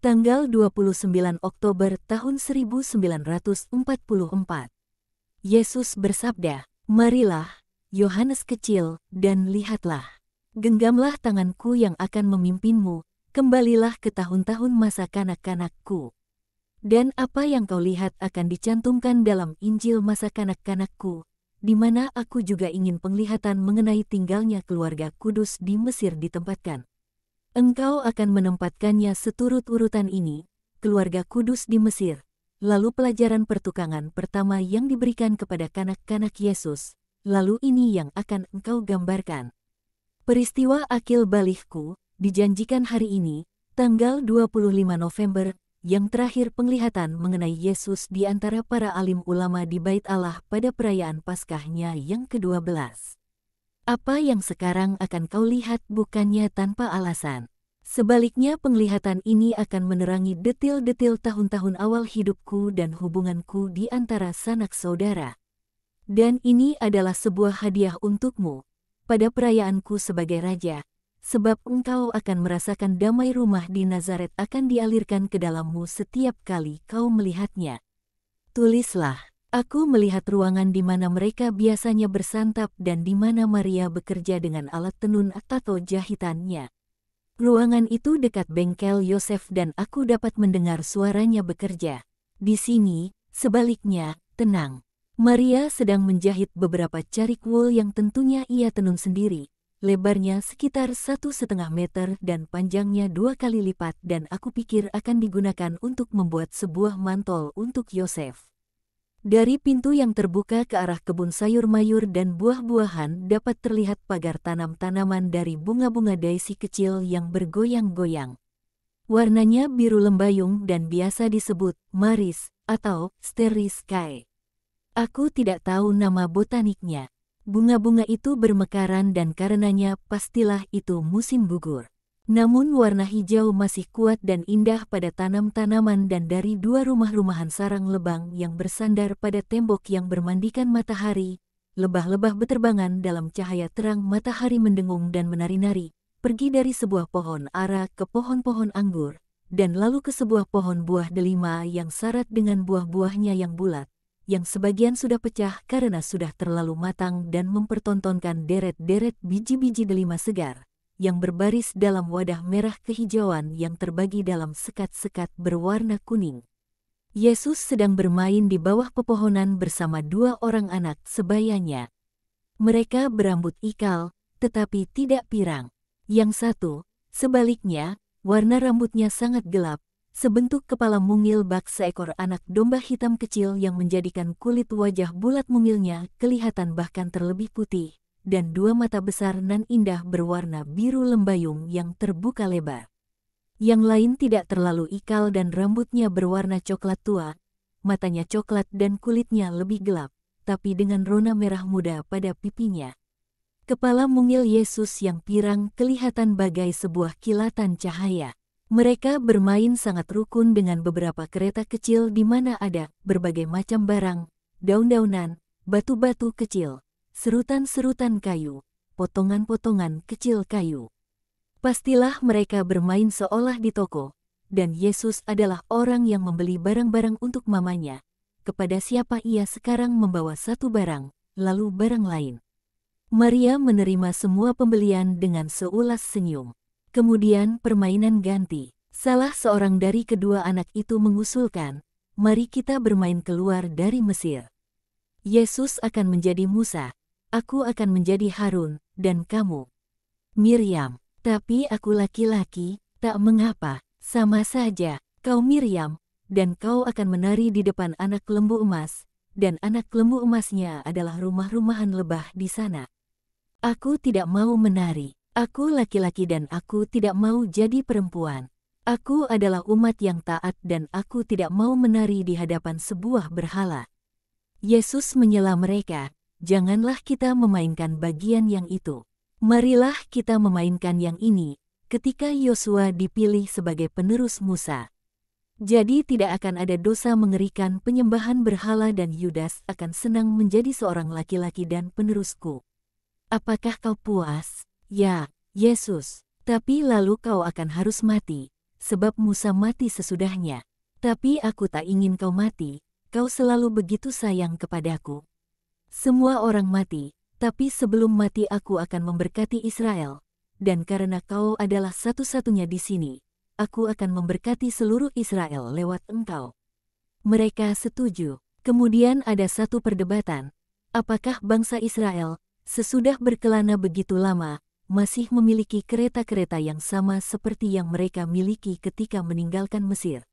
Tanggal 29 Oktober tahun 1944. Yesus bersabda, "Marilah, Yohanes kecil, dan lihatlah. Genggamlah tanganku yang akan memimpinmu, kembalilah ke tahun-tahun masa kanak-kanakku. Dan apa yang kau lihat akan dicantumkan dalam Injil masa kanak-kanakku, di mana aku juga ingin penglihatan mengenai tinggalnya keluarga kudus di Mesir ditempatkan. Engkau akan menempatkannya seturut-urutan ini, keluarga kudus di Mesir." Lalu pelajaran pertukangan pertama yang diberikan kepada kanak-kanak Yesus, lalu ini yang akan engkau gambarkan. Peristiwa akil balikku, dijanjikan hari ini, tanggal 25 November, yang terakhir penglihatan mengenai Yesus di antara para alim ulama di Bait Allah pada perayaan Paskahnya yang ke-12. Apa yang sekarang akan kau lihat bukannya tanpa alasan. Sebaliknya penglihatan ini akan menerangi detil-detil tahun-tahun awal hidupku dan hubunganku di antara sanak saudara. Dan ini adalah sebuah hadiah untukmu, pada perayaanku sebagai raja, sebab engkau akan merasakan damai rumah di Nazaret akan dialirkan ke dalammu setiap kali kau melihatnya. Tulislah. Aku melihat ruangan di mana mereka biasanya bersantap dan di mana Maria bekerja dengan alat tenun atau jahitannya. Ruangan itu dekat bengkel Yosef dan aku dapat mendengar suaranya bekerja. Di sini, sebaliknya, tenang. Maria sedang menjahit beberapa carik wool yang tentunya ia tenun sendiri. Lebarnya sekitar 1,5 meter dan panjangnya 2 kali lipat dan aku pikir akan digunakan untuk membuat sebuah mantel untuk Yosef. Dari pintu yang terbuka ke arah kebun sayur mayur dan buah-buahan dapat terlihat pagar tanam-tanaman dari bunga-bunga daisy kecil yang bergoyang-goyang. Warnanya biru lembayung dan biasa disebut maris atau starry sky. Aku tidak tahu nama botaniknya. Bunga-bunga itu bermekaran dan karenanya pastilah itu musim gugur. Namun warna hijau masih kuat dan indah pada tanam-tanaman dan dari 2 rumah-rumahan sarang lebang yang bersandar pada tembok yang bermandikan matahari, lebah-lebah beterbangan dalam cahaya terang matahari mendengung dan menari-nari, pergi dari sebuah pohon ara ke pohon-pohon anggur, dan lalu ke sebuah pohon buah delima yang syarat dengan buah-buahnya yang bulat, yang sebagian sudah pecah karena sudah terlalu matang dan mempertontonkan deret-deret biji-biji delima segar yang berbaris dalam wadah merah kehijauan yang terbagi dalam sekat-sekat berwarna kuning. Yesus sedang bermain di bawah pepohonan bersama 2 orang anak sebayanya. Mereka berambut ikal, tetapi tidak pirang. Yang satu, sebaliknya, warna rambutnya sangat gelap, sebentuk kepala mungil bak seekor anak domba hitam kecil yang menjadikan kulit wajah bulat mungilnya kelihatan bahkan terlebih putih, dan 2 mata besar nan indah berwarna biru lembayung yang terbuka lebar. Yang lain tidak terlalu ikal dan rambutnya berwarna coklat tua, matanya coklat dan kulitnya lebih gelap, tapi dengan rona merah muda pada pipinya. Kepala mungil Yesus yang pirang kelihatan bagai sebuah kilatan cahaya. Mereka bermain sangat rukun dengan beberapa kereta kecil di mana ada berbagai macam barang, daun-daunan, batu-batu kecil, serutan-serutan kayu, potongan-potongan kecil kayu. Pastilah mereka bermain seolah di toko, dan Yesus adalah orang yang membeli barang-barang untuk mamanya, kepada siapa ia sekarang membawa satu barang, lalu barang lain. Maria menerima semua pembelian dengan seulas senyum. Kemudian permainan ganti. Salah seorang dari kedua anak itu mengusulkan, "Mari kita bermain keluar dari Mesir. Yesus akan menjadi Musa. Aku akan menjadi Harun, dan kamu, Miriam." "Tapi aku laki-laki." "Tak mengapa, sama saja. Kau Miriam, dan kau akan menari di depan anak lembu emas, dan anak lembu emasnya adalah rumah-rumahan lebah di sana." "Aku tidak mau menari. Aku laki-laki dan aku tidak mau jadi perempuan. Aku adalah umat yang taat dan aku tidak mau menari di hadapan sebuah berhala." Yesus menyela mereka, "Janganlah kita memainkan bagian yang itu. Marilah kita memainkan yang ini," ketika Yosua dipilih sebagai penerus Musa. Jadi tidak akan ada dosa mengerikan penyembahan berhala dan Yudas akan senang menjadi seorang laki-laki dan penerusku. Apakah kau puas? Ya, Yesus. Tapi lalu kau akan harus mati. sebab Musa mati sesudahnya. Tapi aku tak ingin kau mati, kau selalu begitu sayang kepadaku. Semua orang mati, tapi sebelum mati aku akan memberkati Israel. Dan karena kau adalah satu-satunya di sini, aku akan memberkati seluruh Israel lewat engkau. Mereka setuju. Kemudian ada satu perdebatan. Apakah bangsa Israel, sesudah berkelana begitu lama, masih memiliki kereta-kereta yang sama seperti yang mereka miliki ketika meninggalkan Mesir?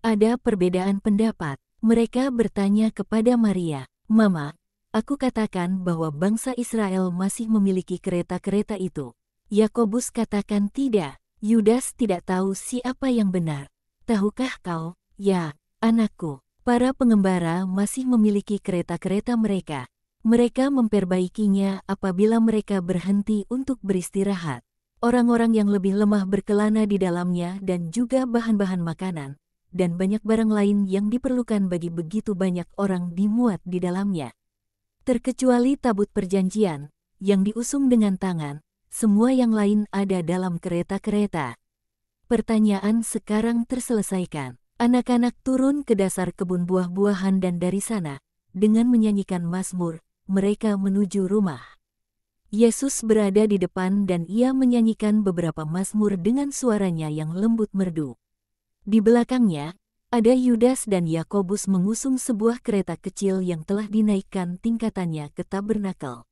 Ada perbedaan pendapat. Mereka bertanya kepada Maria, "Mama, aku katakan bahwa bangsa Israel masih memiliki kereta-kereta itu." Yakobus katakan tidak. Yudas tidak tahu siapa yang benar. Tahukah kau, ya, anakku, para pengembara masih memiliki kereta-kereta mereka. Mereka memperbaikinya apabila mereka berhenti untuk beristirahat. Orang-orang yang lebih lemah berkelana di dalamnya dan juga bahan-bahan makanan, dan banyak barang lain yang diperlukan bagi begitu banyak orang dimuat di dalamnya. Terkecuali tabut perjanjian, yang diusung dengan tangan, semua yang lain ada dalam kereta-kereta. Pertanyaan sekarang terselesaikan. Anak-anak turun ke dasar kebun buah-buahan dan dari sana, dengan menyanyikan mazmur, mereka menuju rumah. Yesus berada di depan dan ia menyanyikan beberapa mazmur dengan suaranya yang lembut merdu. Di belakangnya, ada Yudas dan Yakobus mengusung sebuah kereta kecil yang telah dinaikkan tingkatannya ke tabernakel.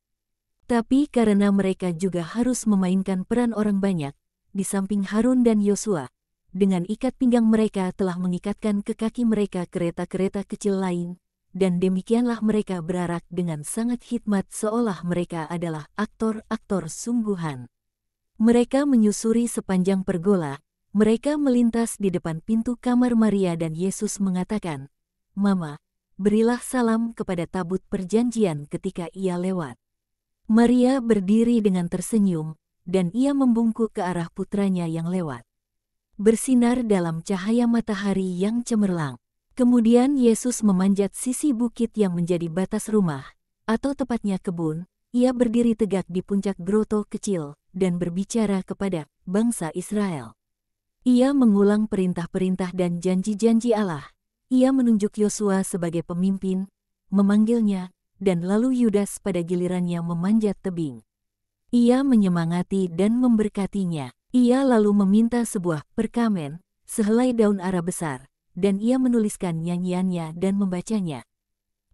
Tapi karena mereka juga harus memainkan peran orang banyak, di samping Harun dan Yosua, dengan ikat pinggang mereka telah mengikatkan ke kaki mereka kereta-kereta kecil lain, dan demikianlah mereka berarak dengan sangat hikmat seolah mereka adalah aktor-aktor sungguhan. Mereka menyusuri sepanjang pergola, mereka melintas di depan pintu kamar Maria dan Yesus mengatakan, "Mama, berilah salam kepada tabut perjanjian ketika ia lewat." Maria berdiri dengan tersenyum, dan ia membungkuk ke arah putranya yang lewat. Bersinar dalam cahaya matahari yang cemerlang. Kemudian Yesus memanjat sisi bukit yang menjadi batas rumah, atau tepatnya kebun. Ia berdiri tegak di puncak groto kecil dan berbicara kepada bangsa Israel. Ia mengulang perintah-perintah dan janji-janji Allah. Ia menunjuk Yosua sebagai pemimpin, memanggilnya, dan lalu Yudas pada gilirannya memanjat tebing. Ia menyemangati dan memberkatinya. Ia lalu meminta sebuah perkamen, sehelai daun ara besar, dan ia menuliskan nyanyiannya dan membacanya.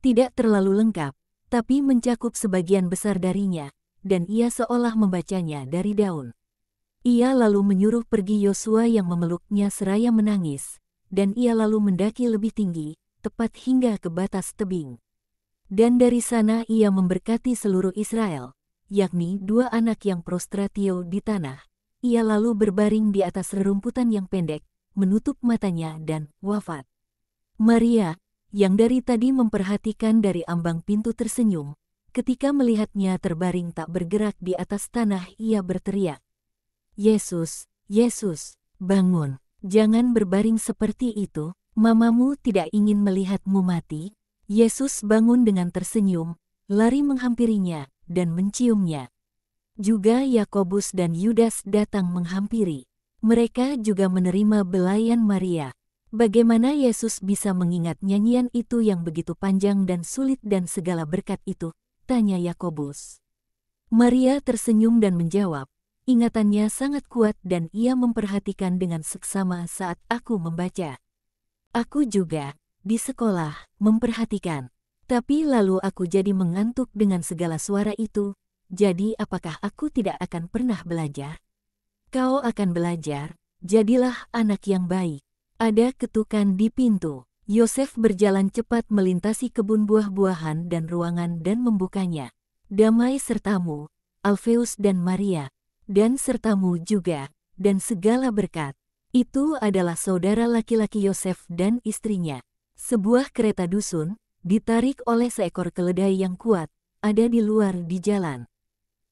Tidak terlalu lengkap, tapi mencakup sebagian besar darinya, dan ia seolah membacanya dari daun. Ia lalu menyuruh pergi Yosua yang memeluknya seraya menangis, dan ia lalu mendaki lebih tinggi, tepat hingga ke batas tebing. Dan dari sana ia memberkati seluruh Israel, yakni dua anak yang prostratio di tanah. Ia lalu berbaring di atas rerumputan yang pendek, menutup matanya dan wafat. Maria, yang dari tadi memperhatikan dari ambang pintu tersenyum, ketika melihatnya terbaring tak bergerak di atas tanah ia berteriak, "Yesus, Yesus, bangun, jangan berbaring seperti itu, mamamu tidak ingin melihatmu mati." Yesus bangun dengan tersenyum, lari menghampirinya, dan menciumnya. Juga Yakobus dan Yudas datang menghampiri. Mereka juga menerima belayan Maria. Bagaimana Yesus bisa mengingat nyanyian itu yang begitu panjang dan sulit dan segala berkat itu? Tanya Yakobus. Maria tersenyum dan menjawab, ingatannya sangat kuat dan ia memperhatikan dengan seksama saat aku membaca. Aku juga, di sekolah, memperhatikan. Tapi lalu aku jadi mengantuk dengan segala suara itu, jadi apakah aku tidak akan pernah belajar? Kau akan belajar, jadilah anak yang baik. Ada ketukan di pintu. Yosef berjalan cepat melintasi kebun buah-buahan dan ruangan dan membukanya. Damai sertamu, Alfeus dan Maria, dan sertamu juga, dan segala berkat. Itu adalah saudara laki-laki Yosef dan istrinya. Sebuah kereta dusun, ditarik oleh seekor keledai yang kuat, ada di luar di jalan.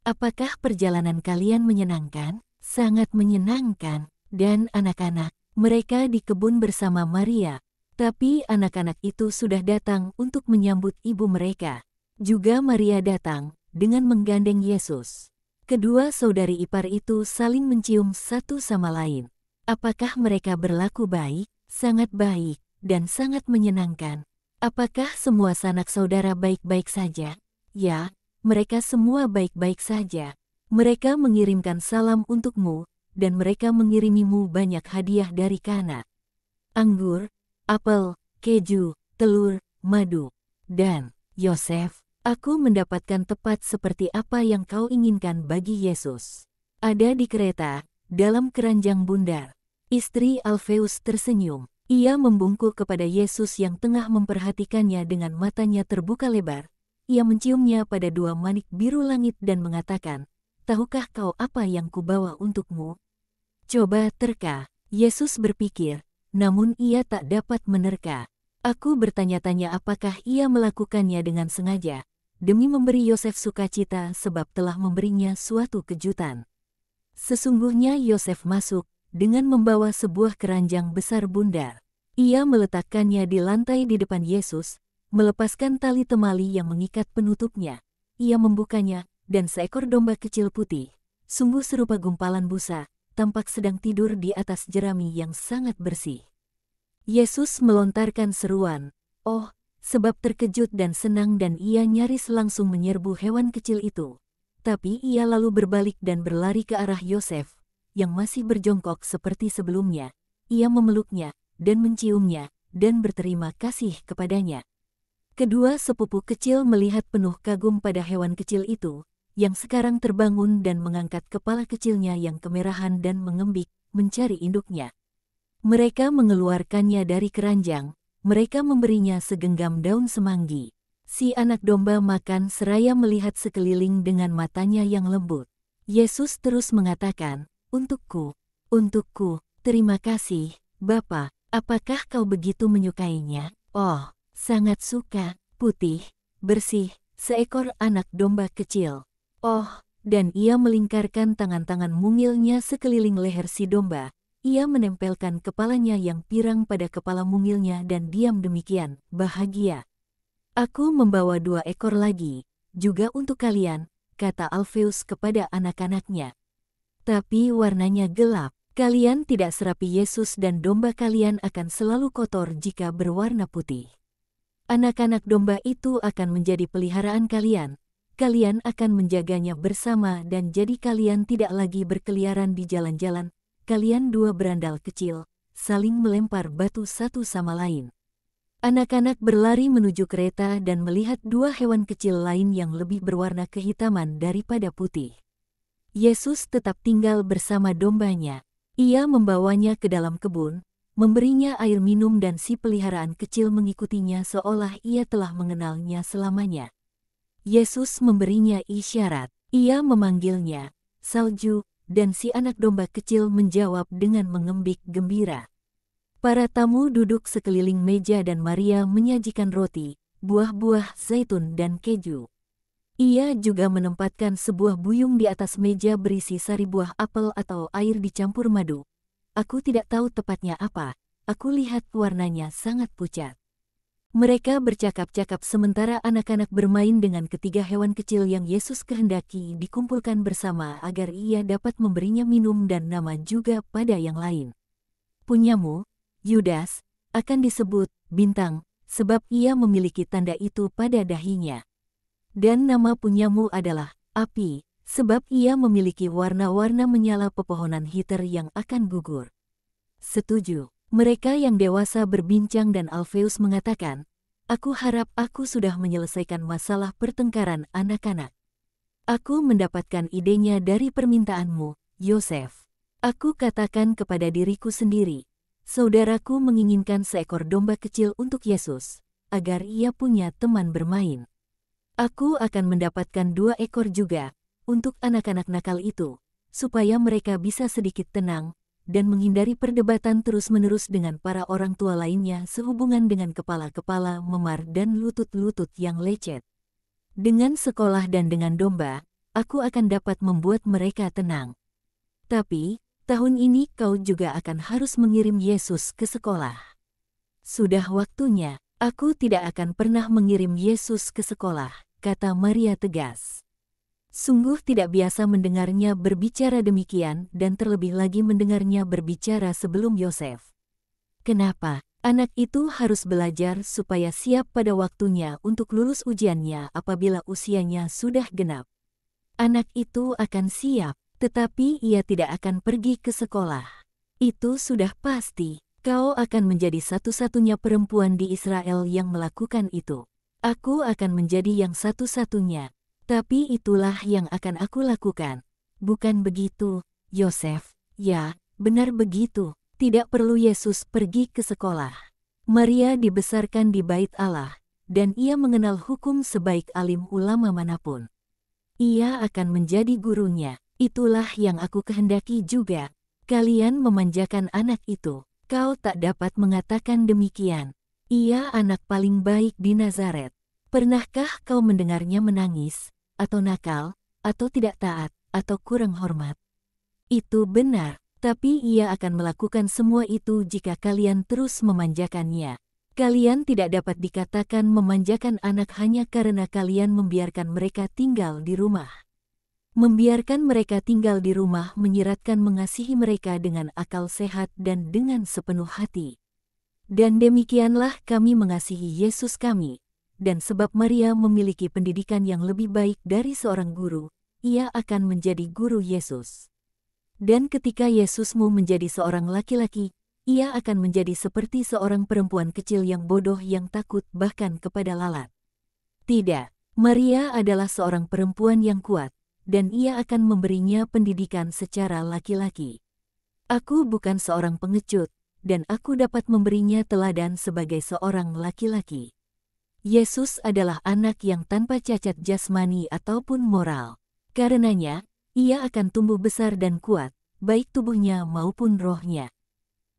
Apakah perjalanan kalian menyenangkan? Sangat menyenangkan, dan anak-anak, mereka di kebun bersama Maria. Tapi anak-anak itu sudah datang untuk menyambut ibu mereka. Juga Maria datang, dengan menggandeng Yesus. Kedua saudari ipar itu saling mencium satu sama lain. Apakah mereka berlaku baik, sangat baik, dan sangat menyenangkan? Apakah semua sanak saudara baik-baik saja? Ya, mereka semua baik-baik saja. Mereka mengirimkan salam untukmu, dan mereka mengirimimu banyak hadiah dari Kana. Anggur, apel, keju, telur, madu. Dan, Yosef, aku mendapatkan tepat seperti apa yang kau inginkan bagi Yesus. Ada di kereta, dalam keranjang bundar. Istri Alfeus tersenyum. Ia membungkuk kepada Yesus yang tengah memperhatikannya dengan matanya terbuka lebar. Ia menciumnya pada dua manik biru langit dan mengatakan, "Tahukah kau apa yang kubawa untukmu?" Coba terka, Yesus berpikir, namun ia tak dapat menerka. Aku bertanya-tanya apakah ia melakukannya dengan sengaja, demi memberi Yosef sukacita sebab telah memberinya suatu kejutan. Sesungguhnya Yosef masuk, dengan membawa sebuah keranjang besar bundar. Ia meletakkannya di lantai di depan Yesus, melepaskan tali temali yang mengikat penutupnya. Ia membukanya, dan seekor domba kecil putih, sungguh serupa gumpalan busa, tampak sedang tidur di atas jerami yang sangat bersih. Yesus melontarkan seruan, "Oh!" sebab terkejut dan senang dan ia nyaris langsung menyerbu hewan kecil itu. Tapi ia lalu berbalik dan berlari ke arah Yosef, yang masih berjongkok seperti sebelumnya. Ia memeluknya, dan menciumnya, dan berterima kasih kepadanya. Kedua sepupu kecil melihat penuh kagum pada hewan kecil itu, yang sekarang terbangun dan mengangkat kepala kecilnya yang kemerahan dan mengembik, mencari induknya. Mereka mengeluarkannya dari keranjang, mereka memberinya segenggam daun semanggi. Si anak domba makan seraya melihat sekeliling dengan matanya yang lembut. Yesus terus mengatakan, untukku, terima kasih, Bapa, apakah kau begitu menyukainya? Oh, sangat suka, putih, bersih, seekor anak domba kecil. Oh, dan ia melingkarkan tangan-tangan mungilnya sekeliling leher si domba. Ia menempelkan kepalanya yang pirang pada kepala mungilnya dan diam demikian, bahagia. Aku membawa 2 ekor lagi, juga untuk kalian, kata Alfeus kepada anak-anaknya. Tapi warnanya gelap, kalian tidak serapi Yesus dan domba kalian akan selalu kotor jika berwarna putih. Anak-anak domba itu akan menjadi peliharaan kalian, kalian akan menjaganya bersama dan jadi kalian tidak lagi berkeliaran di jalan-jalan, kalian 2 berandal kecil, saling melempar batu satu sama lain. Anak-anak berlari menuju kereta dan melihat 2 hewan kecil lain yang lebih berwarna kehitaman daripada putih. Yesus tetap tinggal bersama dombanya. Ia membawanya ke dalam kebun, memberinya air minum dan si peliharaan kecil mengikutinya seolah ia telah mengenalnya selamanya. Yesus memberinya isyarat, ia memanggilnya, salju, dan si anak domba kecil menjawab dengan mengembik gembira. Para tamu duduk sekeliling meja dan Maria menyajikan roti, buah-buah zaitun dan keju. Ia juga menempatkan sebuah buyung di atas meja berisi sari buah apel atau air dicampur madu. Aku tidak tahu tepatnya apa, aku lihat warnanya sangat pucat. Mereka bercakap-cakap sementara anak-anak bermain dengan ketiga hewan kecil yang Yesus kehendaki dikumpulkan bersama agar ia dapat memberinya minum dan nama juga pada yang lain. Punyamu, Yudas, akan disebut bintang, sebab ia memiliki tanda itu pada dahinya. Dan nama punyamu adalah api, sebab ia memiliki warna-warna menyala pepohonan hiter yang akan gugur. Setuju, mereka yang dewasa berbincang dan Alfeus mengatakan, aku harap aku sudah menyelesaikan masalah pertengkaran anak-anak. Aku mendapatkan idenya dari permintaanmu, Yosef. Aku katakan kepada diriku sendiri, saudaraku menginginkan seekor domba kecil untuk Yesus, agar ia punya teman bermain. Aku akan mendapatkan 2 ekor juga, untuk anak-anak nakal itu, supaya mereka bisa sedikit tenang, dan menghindari perdebatan terus-menerus dengan para orang tua lainnya sehubungan dengan kepala-kepala memar dan lutut-lutut yang lecet. Dengan sekolah dan dengan domba, aku akan dapat membuat mereka tenang. Tapi, tahun ini kau juga akan harus mengirim Yesus ke sekolah. Sudah waktunya. Aku tidak akan pernah mengirim Yesus ke sekolah, kata Maria tegas. Sungguh tidak biasa mendengarnya berbicara demikian dan terlebih lagi mendengarnya berbicara sebelum Yosef. Kenapa? Anak itu harus belajar supaya siap pada waktunya untuk lulus ujiannya apabila usianya sudah genap. Anak itu akan siap, tetapi ia tidak akan pergi ke sekolah. Itu sudah pasti. Kau akan menjadi satu-satunya perempuan di Israel yang melakukan itu. Aku akan menjadi yang satu-satunya. Tapi itulah yang akan aku lakukan. Bukan begitu, Yosef? Ya, benar begitu. Tidak perlu Yesus pergi ke sekolah. Maria dibesarkan di bait Allah, dan ia mengenal hukum sebaik alim ulama manapun. Ia akan menjadi gurunya. Itulah yang aku kehendaki juga. Kalian memanjakan anak itu. Kau tak dapat mengatakan demikian. Ia anak paling baik di Nazaret. Pernahkah kau mendengarnya menangis, atau nakal, atau tidak taat, atau kurang hormat? Itu benar, tapi ia akan melakukan semua itu jika kalian terus memanjakannya. Kalian tidak dapat dikatakan memanjakan anak hanya karena kalian membiarkan mereka tinggal di rumah. Membiarkan mereka tinggal di rumah menyiratkan mengasihi mereka dengan akal sehat dan dengan sepenuh hati. Dan demikianlah kami mengasihi Yesus kami. Dan sebab Maria memiliki pendidikan yang lebih baik dari seorang guru, ia akan menjadi guru Yesus. Dan ketika Yesusmu menjadi seorang laki-laki, ia akan menjadi seperti seorang perempuan kecil yang bodoh yang takut bahkan kepada lalat. Tidak, Maria adalah seorang perempuan yang kuat. Dan ia akan memberinya pendidikan secara laki-laki. Aku bukan seorang pengecut, dan aku dapat memberinya teladan sebagai seorang laki-laki. Yesus adalah anak yang tanpa cacat jasmani ataupun moral. Karenanya, ia akan tumbuh besar dan kuat, baik tubuhnya maupun rohnya.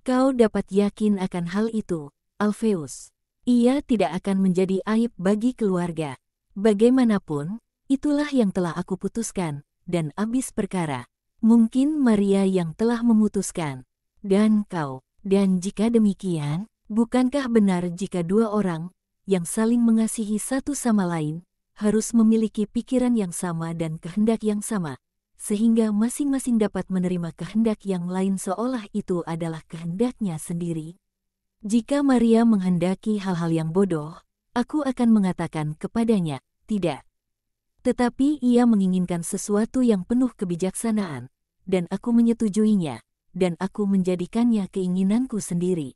Kau dapat yakin akan hal itu, Alfeus. Ia tidak akan menjadi aib bagi keluarga. Bagaimanapun, itulah yang telah aku putuskan, dan habis perkara. Mungkin Maria yang telah memutuskan, dan kau. Dan jika demikian, bukankah benar jika dua orang, yang saling mengasihi satu sama lain, harus memiliki pikiran yang sama dan kehendak yang sama, sehingga masing-masing dapat menerima kehendak yang lain seolah itu adalah kehendaknya sendiri? Jika Maria menghendaki hal-hal yang bodoh, aku akan mengatakan kepadanya, tidak. Tetapi ia menginginkan sesuatu yang penuh kebijaksanaan, dan aku menyetujuinya, dan aku menjadikannya keinginanku sendiri.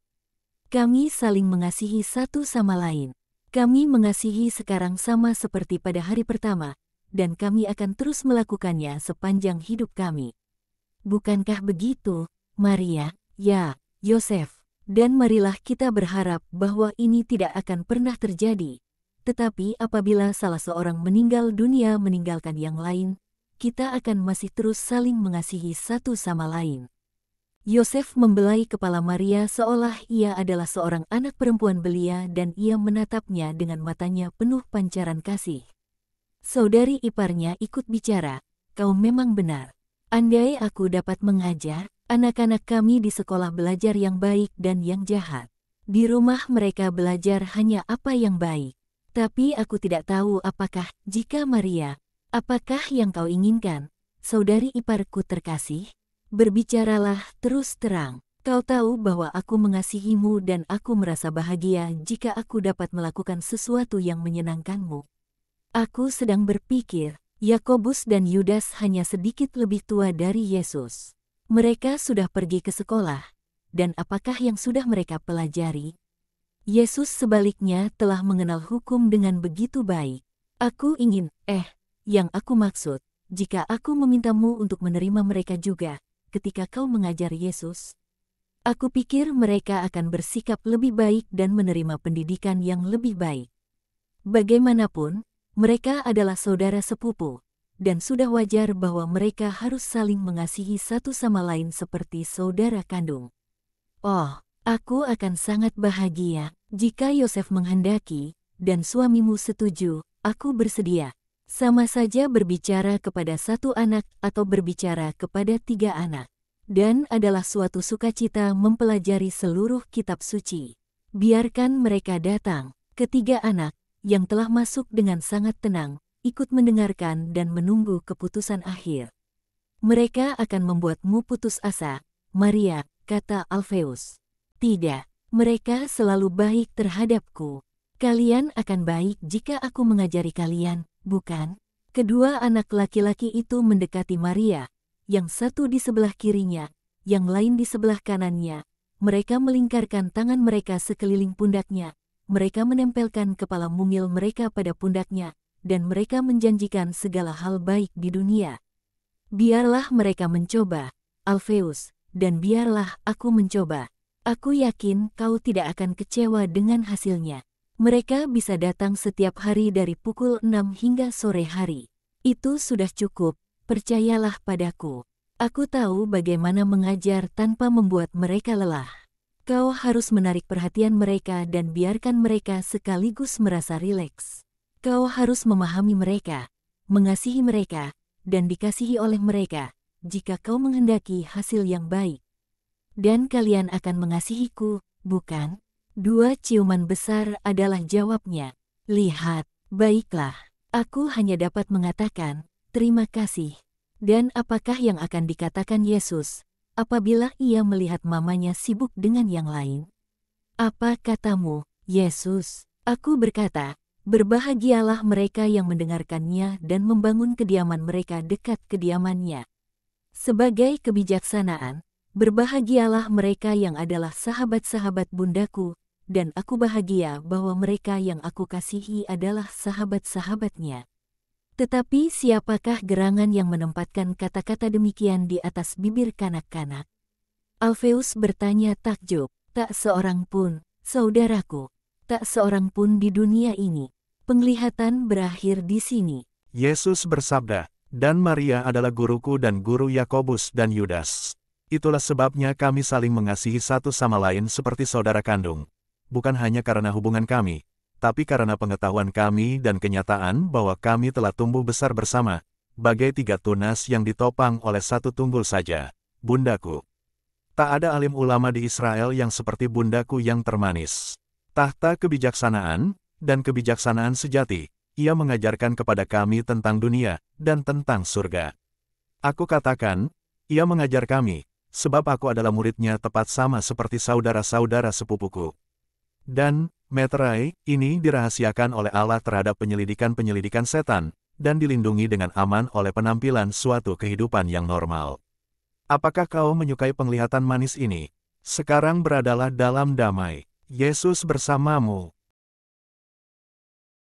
Kami saling mengasihi satu sama lain. Kami mengasihi sekarang sama seperti pada hari pertama, dan kami akan terus melakukannya sepanjang hidup kami. Bukankah begitu, Maria? Ya, Yosef. Dan marilah kita berharap bahwa ini tidak akan pernah terjadi. Tetapi apabila salah seorang meninggal dunia meninggalkan yang lain, kita akan masih terus saling mengasihi satu sama lain. Yosef membelai kepala Maria seolah ia adalah seorang anak perempuan belia dan ia menatapnya dengan matanya penuh pancaran kasih. Saudari iparnya ikut bicara, kau memang benar. Andai aku dapat mengajar, anak-anak kami di sekolah belajar yang baik dan yang jahat. Di rumah mereka belajar hanya apa yang baik. Tapi aku tidak tahu apakah, jika Maria, apakah yang kau inginkan, saudari iparku terkasih? Berbicaralah terus terang. Kau tahu bahwa aku mengasihimu dan aku merasa bahagia jika aku dapat melakukan sesuatu yang menyenangkanmu. Aku sedang berpikir, Yakobus dan Yudas hanya sedikit lebih tua dari Yesus. Mereka sudah pergi ke sekolah, dan apakah yang sudah mereka pelajari? Yesus sebaliknya telah mengenal hukum dengan begitu baik. Aku ingin, yang aku maksud, jika aku memintamu untuk menerima mereka juga, ketika kau mengajar Yesus, aku pikir mereka akan bersikap lebih baik dan menerima pendidikan yang lebih baik. Bagaimanapun, mereka adalah saudara sepupu, dan sudah wajar bahwa mereka harus saling mengasihi satu sama lain seperti saudara kandung. Oh, aku akan sangat bahagia jika Yosef menghendaki, dan suamimu setuju, aku bersedia. Sama saja berbicara kepada satu anak atau berbicara kepada 3 anak. Dan adalah suatu sukacita mempelajari seluruh kitab suci. Biarkan mereka datang, 3 anak, yang telah masuk dengan sangat tenang, ikut mendengarkan dan menunggu keputusan akhir. Mereka akan membuatmu putus asa, Maria, kata Alfeus. Tidak, mereka selalu baik terhadapku. Kalian akan baik jika aku mengajari kalian, bukan? Kedua anak laki-laki itu mendekati Maria, yang satu di sebelah kirinya, yang lain di sebelah kanannya. Mereka melingkarkan tangan mereka sekeliling pundaknya. Mereka menempelkan kepala mungil mereka pada pundaknya, dan mereka menjanjikan segala hal baik di dunia. Biarlah mereka mencoba, Alfeus, dan biarlah aku mencoba. Aku yakin kau tidak akan kecewa dengan hasilnya. Mereka bisa datang setiap hari dari pukul 6 hingga sore hari. Itu sudah cukup, percayalah padaku. Aku tahu bagaimana mengajar tanpa membuat mereka lelah. Kau harus menarik perhatian mereka dan biarkan mereka sekaligus merasa rileks. Kau harus memahami mereka, mengasihi mereka, dan dikasihi oleh mereka, jika kau menghendaki hasil yang baik. Dan kalian akan mengasihiku, bukan? 2 ciuman besar adalah jawabnya. Lihat, baiklah, aku hanya dapat mengatakan, terima kasih. Dan apakah yang akan dikatakan Yesus, apabila ia melihat mamanya sibuk dengan yang lain? Apa katamu, Yesus? Aku berkata, berbahagialah mereka yang mendengarkannya dan membangun kediaman mereka dekat kediamannya. Sebagai kebijaksanaan, berbahagialah mereka yang adalah sahabat-sahabat bundaku, dan aku bahagia bahwa mereka yang aku kasihi adalah sahabat-sahabatnya. Tetapi siapakah gerangan yang menempatkan kata-kata demikian di atas bibir kanak-kanak? Alfeus bertanya takjub, tak seorang pun, saudaraku, tak seorang pun di dunia ini. Penglihatan berakhir di sini. Yesus bersabda, dan Maria adalah guruku dan guru Yakobus dan Yudas. Itulah sebabnya kami saling mengasihi satu sama lain seperti saudara kandung. Bukan hanya karena hubungan kami, tapi karena pengetahuan kami dan kenyataan bahwa kami telah tumbuh besar bersama, bagai 3 tunas yang ditopang oleh 1 tunggul saja, bundaku. Tak ada alim ulama di Israel yang seperti bundaku yang termanis. Tahta kebijaksanaan, dan kebijaksanaan sejati, ia mengajarkan kepada kami tentang dunia, dan tentang surga. Aku katakan, ia mengajar kami, sebab aku adalah muridnya tepat sama seperti saudara-saudara sepupuku. Dan, meterai, ini dirahasiakan oleh Allah terhadap penyelidikan-penyelidikan setan, dan dilindungi dengan aman oleh penampilan suatu kehidupan yang normal. Apakah kau menyukai penglihatan manis ini? Sekarang beradalah dalam damai. Yesus bersamamu.